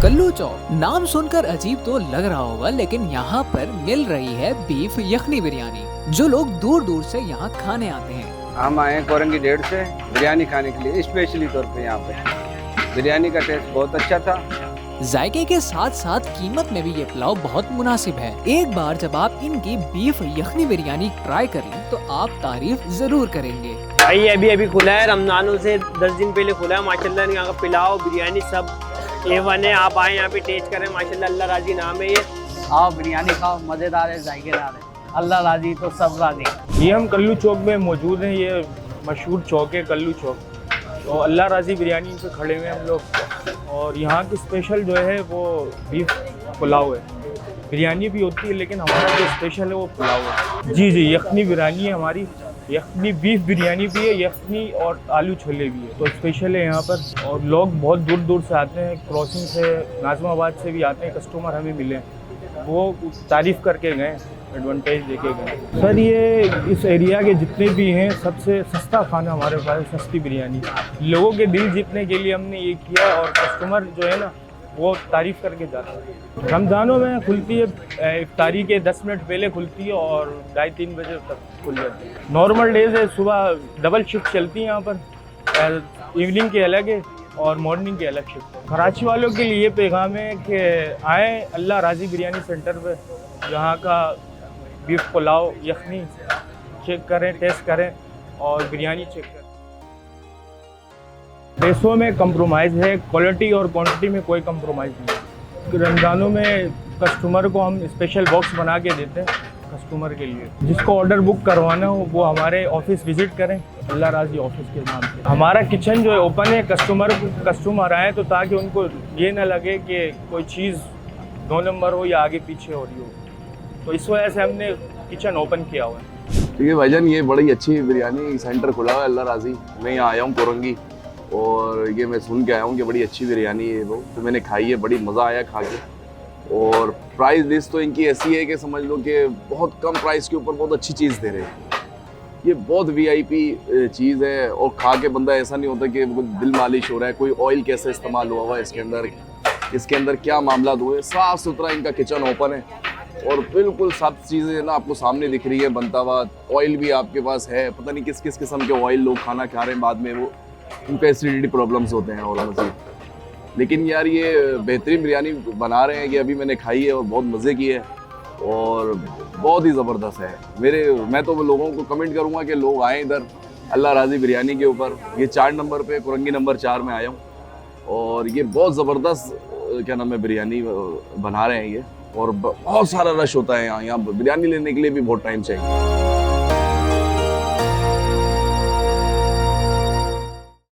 कल्लू चौक नाम सुनकर अजीब तो लग रहा होगा, लेकिन यहाँ पर मिल रही है बीफ यखनी बिरयानी, जो लोग दूर दूर से यहाँ खाने आते हैं। हम आए हैं कोरंगी डेढ़ से बिरयानी खाने के लिए, स्पेशली तौर पे यहाँ पे बिरयानी का टेस्ट बहुत अच्छा था। जायके के साथ साथ कीमत में भी ये पुलाव बहुत मुनासिब है। एक बार जब आप इनकी बीफ यखनी बिरयानी ट्राई कर लें तो आप तारीफ जरूर करेंगे। भाई अभी खुला है, रमजानों से 10 दिन पहले खुला है। माशाल्लाह यहाँ का पुलाव बिरयानी सब A1 है। आप आए यहाँ पे टेस्ट करें, माशाल्लाह अल्लाह राजी नाम है ये। आओ बिरयानी खाओ, मज़ेदार है, जायकेदार है। अल्लाह राजी तो सब राजी। ये हम कल्लू चौक में मौजूद हैं। ये मशहूर चौक है कल्लू चौक, तो अल्लाह राजी बिरयानी पे खड़े हुए हैं हम लोग। और यहाँ की स्पेशल जो है वो बीफ पुलाव है। बिरयानी भी होती है लेकिन हमारा जो स्पेशल है वो पुलाव है। जी यखनी बिरयानी है हमारी, यखनी बीफ बिरयानी भी है, यखनी और आलू छोले भी है, तो स्पेशल है यहाँ पर। और लोग बहुत दूर दूर से आते हैं, क्रॉसिंग से, नाज़िमाबाद से भी आते हैं कस्टमर हमें मिले, वो तारीफ़ करके गए, एडवांटेज देके गए। सर ये इस एरिया के जितने भी हैं सबसे सस्ता खाना हमारे पास, सस्ती बिरयानी। लोगों के दिल जीतने के लिए हमने ये किया और कस्टमर जो है ना वो तारीफ़ करके जाता है। रमज़ानों में खुलती है, इफ्तारी के 10 मिनट पहले खुलती है और 2:30-3 बजे तक खुल जाती है। नॉर्मल डेज है, सुबह डबल शिफ्ट चलती है यहाँ पर, इवनिंग के अलग है और मॉर्निंग के अलग शिफ्ट। कराची वालों के लिए पैगाम है कि आएँ अल्लाह राजी बिरयानी सेंटर पे, यहाँ का बीफ पुलाव यखनी चेक करें, टेस्ट करें और बिरयानी चेक करें। पैसों में कंप्रोमाइज़ है, क्वालिटी और क्वांटिटी में कोई कंप्रोमाइज़ नहीं है। रमज़ानों में कस्टमर को हम स्पेशल बॉक्स बना के देते हैं कस्टमर के लिए। जिसको ऑर्डर बुक करवाना हो वो हमारे ऑफिस विज़िट करें, अल्लाह राजी ऑफिस के नाम से। हमारा किचन जो है ओपन है, कस्टमर आए तो ताकि उनको ये ना लगे कि कोई चीज़ 2 नंबर हो या आगे पीछे हो रही हो, तो इस वजह से हमने किचन ओपन किया हुआ है। ठीक है भाईजान, ये बड़ी अच्छी बिरयानी सेंटर खुला हुआ है अल्लाह राजी। मैं यहाँ आया हूँ कोरंगी और ये मैं सुन के आया हूँ कि बड़ी अच्छी बिरयानी है वो, तो मैंने खाई है, बड़ी मज़ा आया खा के। और प्राइस लिस्ट तो इनकी ऐसी है कि समझ लो कि बहुत कम प्राइस के ऊपर बहुत अच्छी चीज़ दे रहे हैं। ये बहुत VIP चीज़ है और खा के बंदा ऐसा नहीं होता कि दिल मालिश हो रहा है, कोई ऑयल कैसे इस्तेमाल हुआ है इसके अंदर क्या मामला हुए। साफ़ सुथरा इनका किचन ओपन है और बिल्कुल सब चीज़ें ना आपको सामने दिख रही है बनता हुआ। ऑयल भी आपके पास है, पता नहीं किस किस किस्म के ऑयल लोग खाना खा रहे हैं, बाद में वो उनको एसिडिटी प्रॉब्लम्स होते हैं और मज़े। लेकिन यार ये बेहतरीन बिरयानी बना रहे हैं कि अभी मैंने खाई है और बहुत मज़े की है और बहुत ही ज़बरदस्त है। मैं तो लोगों को कमेंट करूँगा कि लोग आएँ इधर अल्लाह राजी बिरयानी के ऊपर। ये 4 नंबर पे कोरंगी नंबर 4 में आया हूँ और ये बहुत ज़बरदस्त क्या नाम है बिरयानी बना रहे हैं ये, और बहुत सारा रश होता है यहाँ बिरयानी लेने के लिए भी बहुत टाइम चाहिए।